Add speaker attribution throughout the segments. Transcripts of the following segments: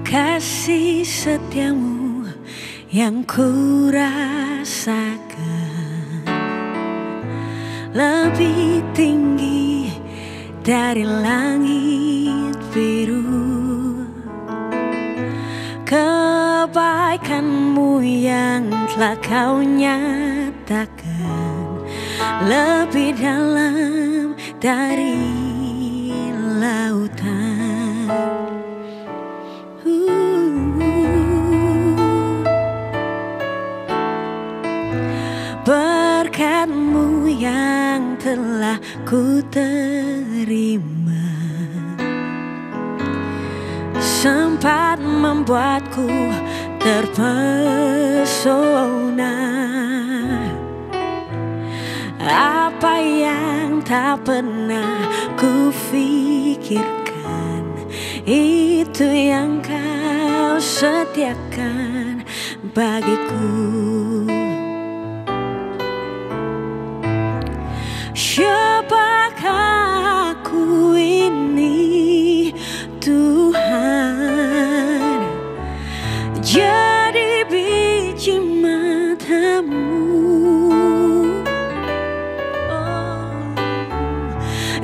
Speaker 1: Kasih setiamu yang ku rasakan lebih tinggi dari langit biru. Kebaikanmu yang telah kau nyatakan lebih dalam dari lautan. Berkat-Mu yang telah ku terima sempat membuatku terpesona. Apa yang tak pernah ku pikirkan, itu yang kau sediakan bagiku. Siapakah aku ini Tuhan, jadi biji mata-Mu.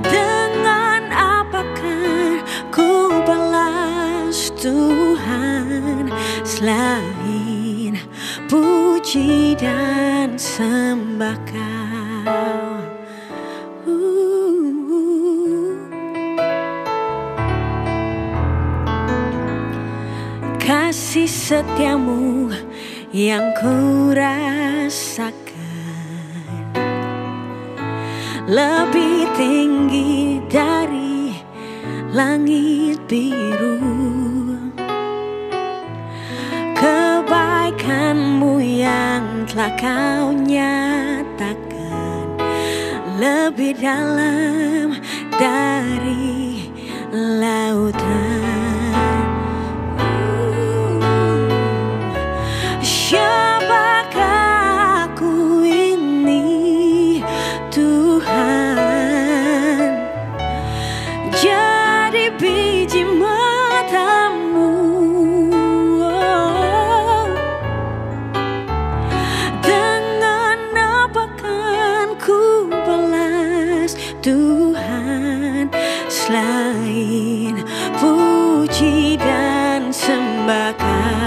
Speaker 1: Dengan apakah ku balas Tuhan selain puji dan sembah Kau. Kasih setiamu yang ku rasakan lebih tinggi dari langit biru. Kebaikan-Mu yang telah kau nyatakan lebih dalam dari lautan. Siapakah aku ini Tuhan, jadi biji mata-Mu. Dengan apa kan ku balas Tuhan selain puji dan sembah Kau.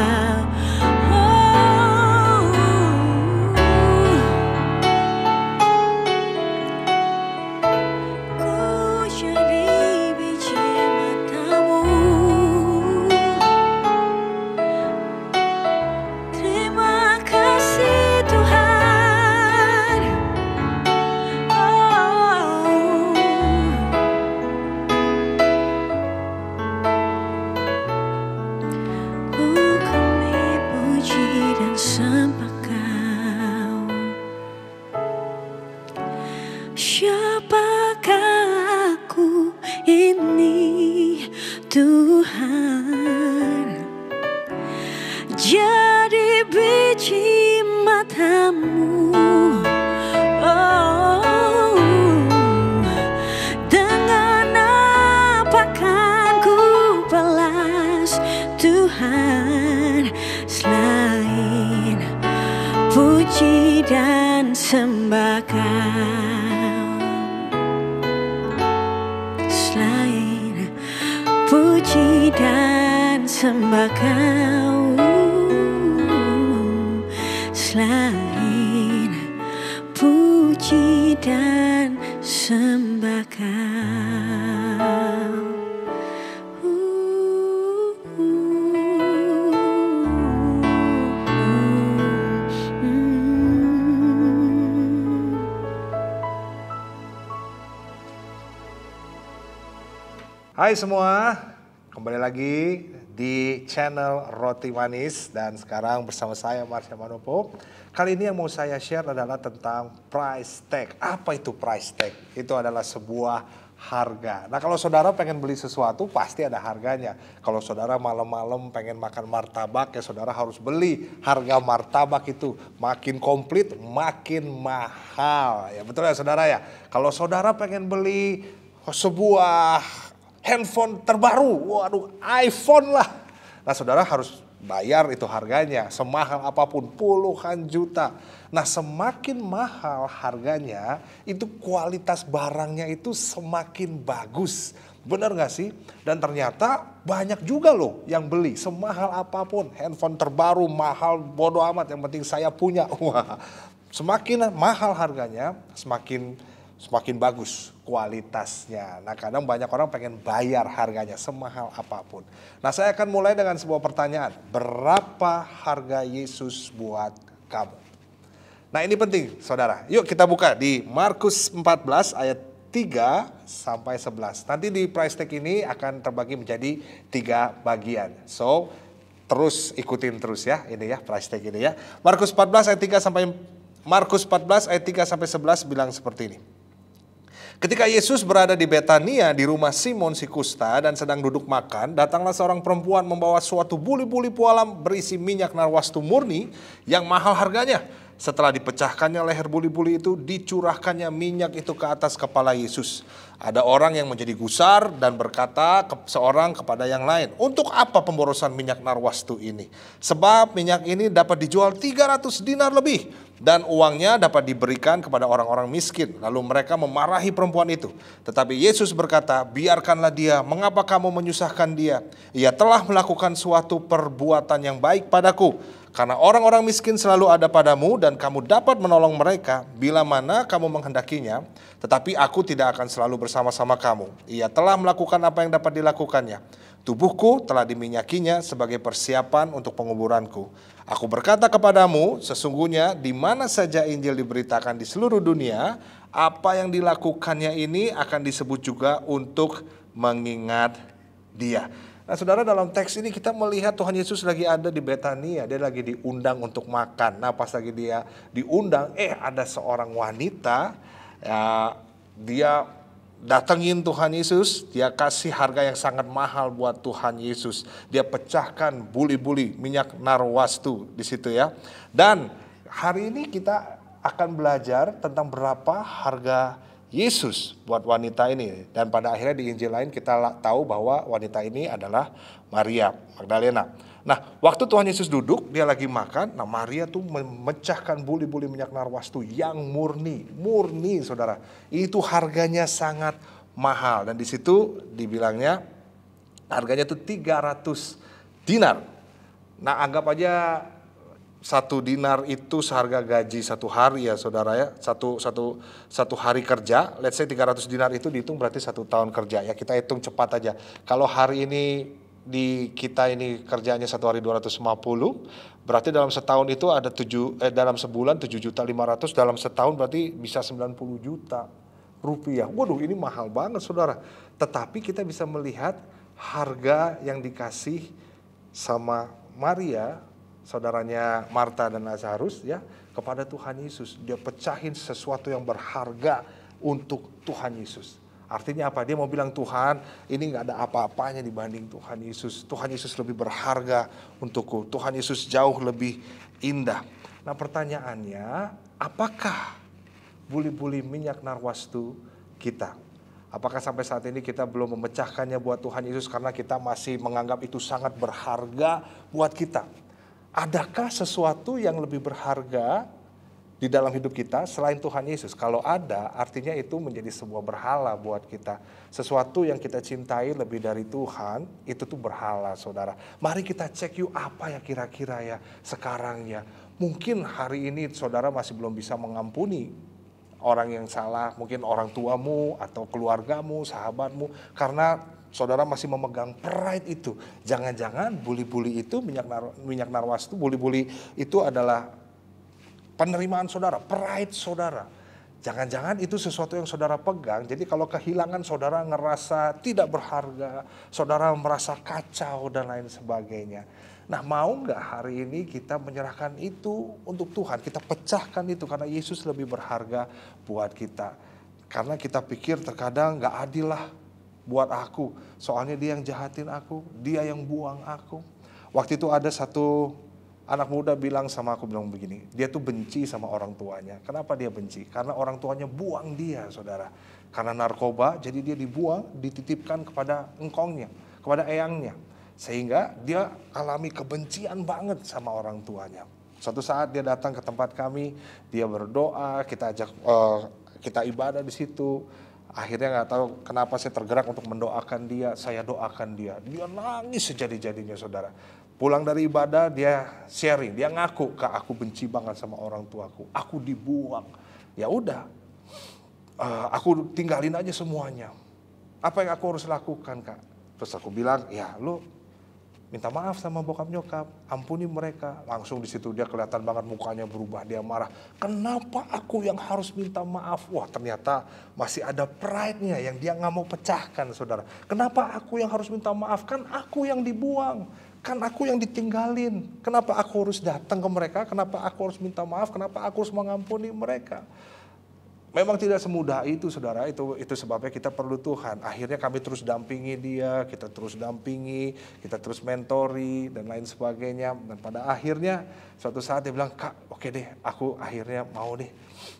Speaker 1: Siapakah aku ini Tuhan, jadi biji mata-Mu. Dengan apa kan ku balas Tuhan selain puji dan sembah Kau. Selain puji dan sembah Kau, selain puji dan sembah Kau.
Speaker 2: Hai semua, kembali lagi di channel Roti Manis dan sekarang bersama saya Marsha Manopo. Kali ini yang mau saya share adalah tentang price tag. Apa itu price tag? Itu adalah sebuah harga. Nah kalau saudara pengen beli sesuatu pasti ada harganya. Kalau saudara malam-malam pengen makan martabak ya saudara harus beli. Harga martabak itu makin komplit makin mahal. Ya betul ya saudara ya. Kalau saudara pengen beli sebuah handphone terbaru, waduh iPhone lah. Nah saudara harus bayar itu harganya, semahal apapun, puluhan juta. Nah semakin mahal harganya, itu kualitas barangnya itu semakin bagus. Benar gak sih? Dan ternyata banyak juga loh yang beli, semahal apapun. Handphone terbaru, mahal, bodo amat, yang penting saya punya. Wah, semakin mahal harganya, semakin bagus kualitasnya. Nah kadang banyak orang pengen bayar harganya semahal apapun. Nah saya akan mulai dengan sebuah pertanyaan. Berapa harga Yesus buat kamu? Nah ini penting saudara. Yuk kita buka di Markus 14 ayat 3 sampai 11. Nanti di price tag ini akan terbagi menjadi 3 bagian. So terus ikutin terus ya ini ya price tag ini ya. Markus 14 ayat 3 sampai 11 bilang seperti ini. Ketika Yesus berada di Betania di rumah Simon si kusta dan sedang duduk makan, datanglah seorang perempuan membawa suatu buli-buli pualam berisi minyak narwastu murni yang mahal harganya. Setelah dipecahkannya leher buli-buli itu, dicurahkannya minyak itu ke atas kepala Yesus. Ada orang yang menjadi gusar dan berkata seorang kepada yang lain, untuk apa pemborosan minyak narwastu ini? Sebab minyak ini dapat dijual 300 dinar lebih dan uangnya dapat diberikan kepada orang-orang miskin. Lalu mereka memarahi perempuan itu. Tetapi Yesus berkata, biarkanlah dia, mengapa kamu menyusahkan dia? Ia telah melakukan suatu perbuatan yang baik padaku. Karena orang-orang miskin selalu ada padamu dan kamu dapat menolong mereka bila mana kamu menghendakinya. Tetapi aku tidak akan selalu bersama-sama kamu. Ia telah melakukan apa yang dapat dilakukannya. Tubuhku telah diminyakinya sebagai persiapan untuk penguburanku. Aku berkata kepadamu, sesungguhnya di mana saja Injil diberitakan di seluruh dunia, apa yang dilakukannya ini akan disebut juga untuk mengingat dia. Nah saudara, dalam teks ini kita melihat Tuhan Yesus lagi ada di Betania, dia lagi diundang untuk makan. Nah pas lagi dia diundang, ada seorang wanita, dia datengin Tuhan Yesus, dia kasih harga yang sangat mahal buat Tuhan Yesus. Dia pecahkan buli-buli minyak narwastu di situ ya. Dan hari ini kita akan belajar tentang berapa harga Yesus buat wanita ini. Dan pada akhirnya di Injil lain kita tahu bahwa wanita ini adalah Maria Magdalena. Nah waktu Tuhan Yesus duduk, dia lagi makan. Nah Maria tuh memecahkan buli-buli minyak narwastu yang murni saudara. Itu harganya sangat mahal. Dan di situ dibilangnya harganya tuh 300 dinar. Nah anggap aja 1 dinar itu seharga gaji 1 hari ya saudara ya. Satu hari kerja, let's say 300 dinar itu dihitung berarti 1 tahun kerja ya. Kita hitung cepat aja. Kalau hari ini di kita ini kerjanya 1 hari 250, berarti dalam setahun itu ada dalam sebulan 7.500.000, dalam setahun berarti bisa 90 juta rupiah. Waduh ini mahal banget saudara. Tetapi kita bisa melihat harga yang dikasih sama Maria, saudaranya Marta dan Lazarus ya, kepada Tuhan Yesus. Dia pecahin sesuatu yang berharga untuk Tuhan Yesus. Artinya apa? Dia mau bilang Tuhan ini gak ada apa-apanya dibanding Tuhan Yesus. Tuhan Yesus lebih berharga untukku. Tuhan Yesus jauh lebih indah. Nah pertanyaannya, apakah buli-buli minyak narwastu kita? Apakah sampai saat ini kita belum memecahkannya buat Tuhan Yesus karena kita masih menganggap itu sangat berharga buat kita? Adakah sesuatu yang lebih berharga di dalam hidup kita selain Tuhan Yesus? Kalau ada, artinya itu menjadi sebuah berhala buat kita. Sesuatu yang kita cintai lebih dari Tuhan, itu tuh berhala saudara. Mari kita cek yuk apa ya kira-kira ya sekarang ya. Mungkin hari ini saudara masih belum bisa mengampuni orang yang salah, mungkin orang tuamu atau keluargamu, sahabatmu, karena saudara masih memegang pride itu. Jangan-jangan buli-buli itu, minyak narwastu, buli-buli itu adalah penerimaan saudara, pride saudara. Jangan-jangan itu sesuatu yang saudara pegang, jadi kalau kehilangan saudara ngerasa tidak berharga, saudara merasa kacau dan lain sebagainya. Nah mau nggak hari ini kita menyerahkan itu untuk Tuhan, kita pecahkan itu karena Yesus lebih berharga buat kita. Karena kita pikir terkadang nggak adil lah buat aku, soalnya dia yang jahatin aku, dia yang buang aku. Waktu itu ada satu anak muda bilang sama aku, bilang begini, dia tuh benci sama orang tuanya. Kenapa dia benci? Karena orang tuanya buang dia saudara. Karena narkoba, jadi dia dibuang, dititipkan kepada engkongnya, kepada eyangnya. Sehingga dia alami kebencian banget sama orang tuanya. Suatu saat dia datang ke tempat kami, dia berdoa, kita ajak kita ibadah di situ. Akhirnya nggak tahu kenapa saya tergerak untuk mendoakan dia, saya doakan dia. Dia nangis sejadi-jadinya, saudara. Pulang dari ibadah dia sharing, dia ngaku, Kak, aku benci banget sama orang tuaku, aku dibuang. Ya udah, aku tinggalin aja semuanya. Apa yang aku harus lakukan, Kak? Terus aku bilang, ya lu minta maaf sama bokap nyokap, ampuni mereka. Langsung di situ dia kelihatan banget mukanya berubah, dia marah. Kenapa aku yang harus minta maaf? Wah, ternyata masih ada pride-nya yang dia nggak mau pecahkan, saudara. Kenapa aku yang harus minta maaf? Kan aku yang dibuang, kan aku yang ditinggalin. Kenapa aku harus datang ke mereka? Kenapa aku harus minta maaf? Kenapa aku harus mengampuni mereka? Memang tidak semudah itu, saudara. Itu sebabnya kita perlu Tuhan. Akhirnya kami terus dampingi dia, kita terus dampingi, kita terus mentori dan lain sebagainya. Dan pada akhirnya suatu saat dia bilang, Kak, oke deh, aku akhirnya mau deh.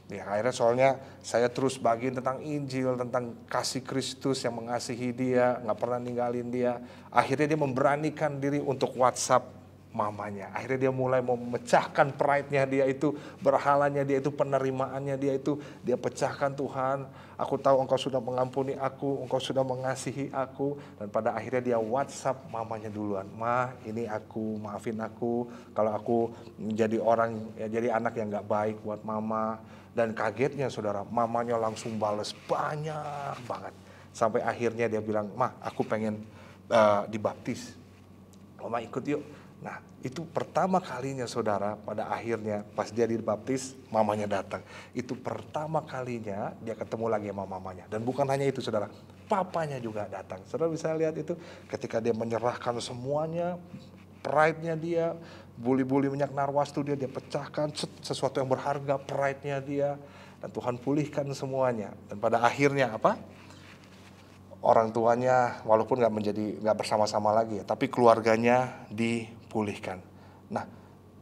Speaker 2: Ya, akhirnya soalnya saya terus bagiin tentang Injil, tentang kasih Kristus yang mengasihi dia, nggak pernah ninggalin dia. Akhirnya dia memberanikan diri untuk WhatsApp mamanya. Akhirnya dia mulai memecahkan pride-nya dia itu, berhalanya dia itu, penerimaannya dia itu, dia pecahkan. Tuhan, aku tahu Engkau sudah mengampuni aku, Engkau sudah mengasihi aku. Dan pada akhirnya dia WhatsApp mamanya duluan, Ma, ini aku, maafin aku kalau aku menjadi orang, ya, jadi anak yang gak baik buat mama. Dan kagetnya, saudara, mamanya langsung bales banyak banget. Sampai akhirnya dia bilang, Ma, aku pengen dibaptis, Mama ikut yuk. Nah, itu pertama kalinya, saudara, pada akhirnya pas dia dibaptis, mamanya datang. Itu pertama kalinya dia ketemu lagi sama mamanya. Dan bukan hanya itu, saudara, papanya juga datang. Saudara bisa lihat itu ketika dia menyerahkan semuanya, pride-nya dia, buli-buli minyak narwastu dia pecahkan, sesuatu yang berharga, pride-nya dia. Dan Tuhan pulihkan semuanya. Dan pada akhirnya apa? Orang tuanya walaupun nggak bersama-sama lagi, tapi keluarganya dipulihkan. Nah,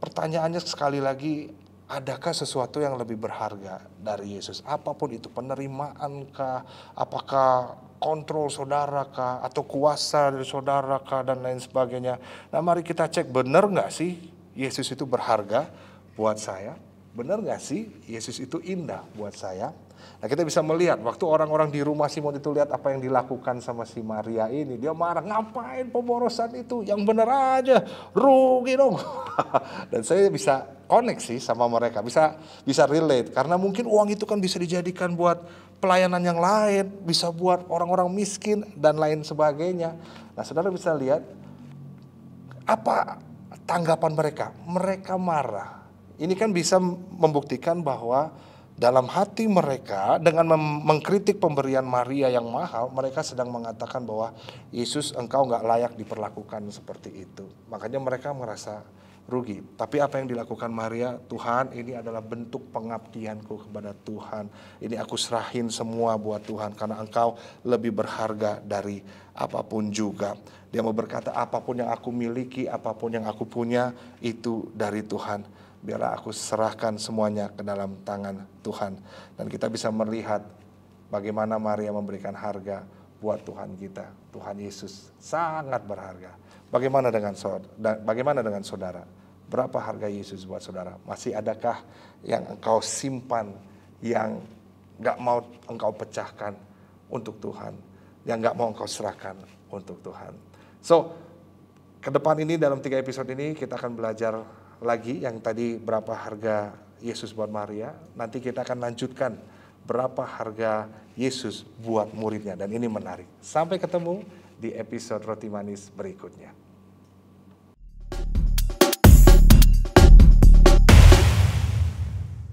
Speaker 2: pertanyaannya sekali lagi, adakah sesuatu yang lebih berharga dari Yesus? Apapun itu, penerimaan kah, apakah kontrol saudara kah, atau kuasa dari saudara kah, dan lain sebagainya. Nah, mari kita cek, benar nggak sih Yesus itu berharga buat saya? Benar nggak sih Yesus itu indah buat saya? Nah, kita bisa melihat waktu orang-orang di rumah Simon itu lihat apa yang dilakukan sama si Maria ini. Dia marah, ngapain pemborosan itu? Yang benar aja, rugi dong. Dan saya bisa koneksi sama mereka, bisa relate. Karena mungkin uang itu kan bisa dijadikan buat pelayanan yang lain, bisa buat orang-orang miskin dan lain sebagainya. Nah, saudara bisa lihat apa tanggapan mereka. Mereka marah. Ini kan bisa membuktikan bahwa dalam hati mereka dengan mengkritik pemberian Maria yang mahal, mereka sedang mengatakan bahwa Yesus, engkau gak layak diperlakukan seperti itu. Makanya mereka merasa rugi. Tapi apa yang dilakukan Maria, Tuhan, ini adalah bentuk pengabdianku kepada Tuhan. Ini aku serahin semua buat Tuhan karena engkau lebih berharga dari apapun juga. Dia mau berkata, apapun yang aku miliki, apapun yang aku punya, itu dari Tuhan. Biarlah aku serahkan semuanya ke dalam tangan Tuhan. Dan kita bisa melihat bagaimana Maria memberikan harga buat Tuhan kita. Tuhan Yesus sangat berharga. Bagaimana dengan saudara? Berapa harga Yesus buat saudara? Masih adakah yang engkau simpan, yang gak mau engkau pecahkan untuk Tuhan, yang gak mau engkau serahkan untuk Tuhan? So, ke depan ini dalam 3 episode ini kita akan belajar lagi yang tadi berapa harga Yesus buat Maria. Nanti kita akan lanjutkan berapa harga Yesus buat muridnya. Dan ini menarik. Sampai ketemu di episode Roti Manis berikutnya.